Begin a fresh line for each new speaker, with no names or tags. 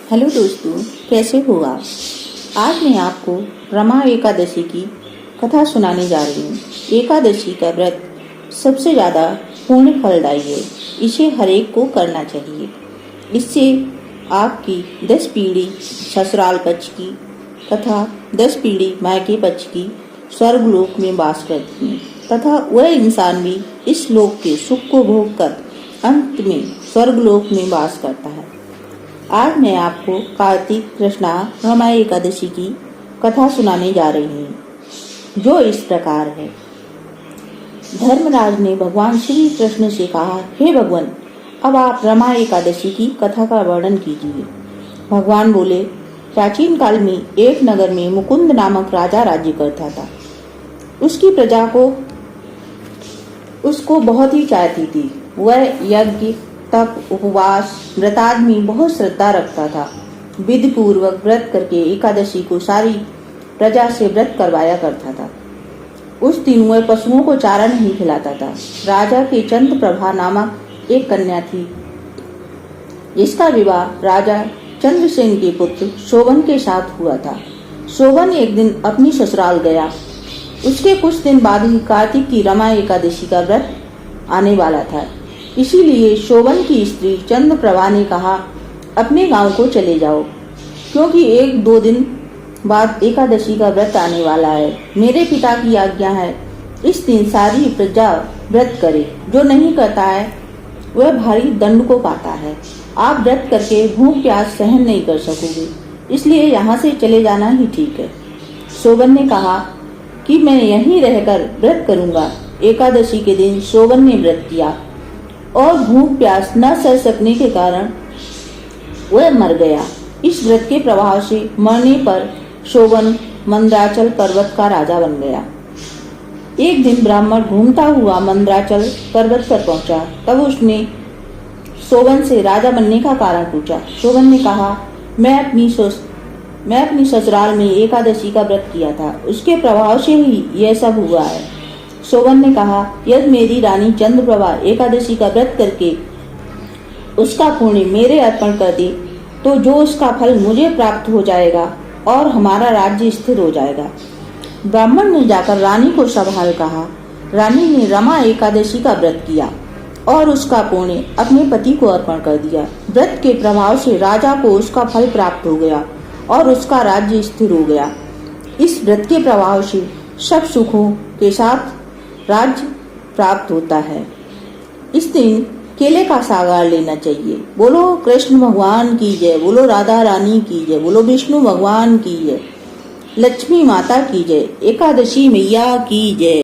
Hello दोस्तों, कैसे हो आप। आज मैं आपको रमा एकादशी की कथा सुनाने जा रही हूँ। एकादशी का व्रत सबसे ज़्यादा पुण्य फलदायी है। इसे हर एक को करना चाहिए। इससे आपकी 10 पीढ़ी ससुराल पक्ष की तथा 10 पीढ़ी मायके पक्ष की स्वर्गलोक में वास करती है तथा वह इंसान भी इस लोक के सुख को भोग कर अंत में स्वर्गलोक में वास करता है। आज मैं आपको कार्तिक कृष्णा रमा एकादशी की कथा सुनाने जा रही हूँ, जो इस प्रकार है। धर्मराज ने भगवान श्री कृष्ण से कहा, हे भगवान, अब आप रमा एकादशी की कथा का वर्णन कीजिए। भगवान बोले, प्राचीन काल में एक नगर में मुकुंद नामक राजा राज्य करता था। उसकी प्रजा को उसको बहुत ही चाहती थी। वह यज्ञ, तप, उपवास, व्रतादि में बहुत श्रद्धा रखता था। विधि पूर्वक व्रत करके एकादशी को सारी प्रजा से व्रत करवाया करता था। उस दिन वह पशुओं को चारा नहीं खिलाता था। राजा के चंद्र प्रभा नामक एक कन्या थी, जिसका विवाह राजा चंद्रसेन के पुत्र शोभन के साथ हुआ था। शोभन एक दिन अपनी ससुराल गया। उसके कुछ दिन बाद ही कार्तिक की रमा एकादशी का व्रत आने वाला था। इसीलिए शोभन की स्त्री चंद्रप्रभा ने कहा, अपने गांव को चले जाओ, क्योंकि 1-2 दिन बाद एकादशी का व्रत आने वाला है। मेरे पिता की आज्ञा है, इस दिन सारी प्रजा व्रत करे। जो नहीं करता है वह भारी दंड को पाता है। आप व्रत करके भूख प्यास सहन नहीं कर सकोगे, इसलिए यहाँ से चले जाना ही ठीक है। शोभन ने कहा कि मैं यहीं रहकर व्रत करूंगा। एकादशी के दिन शोभन ने व्रत किया और भूख प्यास न सह सकने के कारण वह मर गया। इस व्रत के प्रभाव से मरने पर शोभन मंदराचल पर्वत का राजा बन गया। एक दिन ब्राह्मण घूमता हुआ मंदराचल पर्वत पर पहुंचा। तब उसने शोभन से राजा बनने का कारण पूछा। शोभन ने कहा, मैं अपनी ससुराल में एकादशी का व्रत किया था, उसके प्रभाव से ही यह सब हुआ है। शोभन ने कहा, यदि मेरी रानी चंद्रप्रभा एकादशी का व्रत करके उसका पुण्य मेरे अर्पण कर दे, तो जो उसका फल मुझे प्राप्त हो जाएगा और हमारा राज्य स्थिर हो जाएगा। ब्राह्मण ने जाकर रानी को संभाल कहा। रानी ने रमा एकादशी का व्रत किया और उसका पुण्य अपने पति को अर्पण कर दिया। व्रत के प्रभाव से राजा को उसका फल प्राप्त हो गया और उसका राज्य स्थिर हो गया। इस व्रत के प्रभाव से सब सुखों के साथ राज्य प्राप्त होता है। इस दिन केले का सागर लेना चाहिए। बोलो कृष्ण भगवान की जय, बोलो राधा रानी की जय, बोलो विष्णु भगवान की जय, लक्ष्मी माता की जय, एकादशी मैया की जय।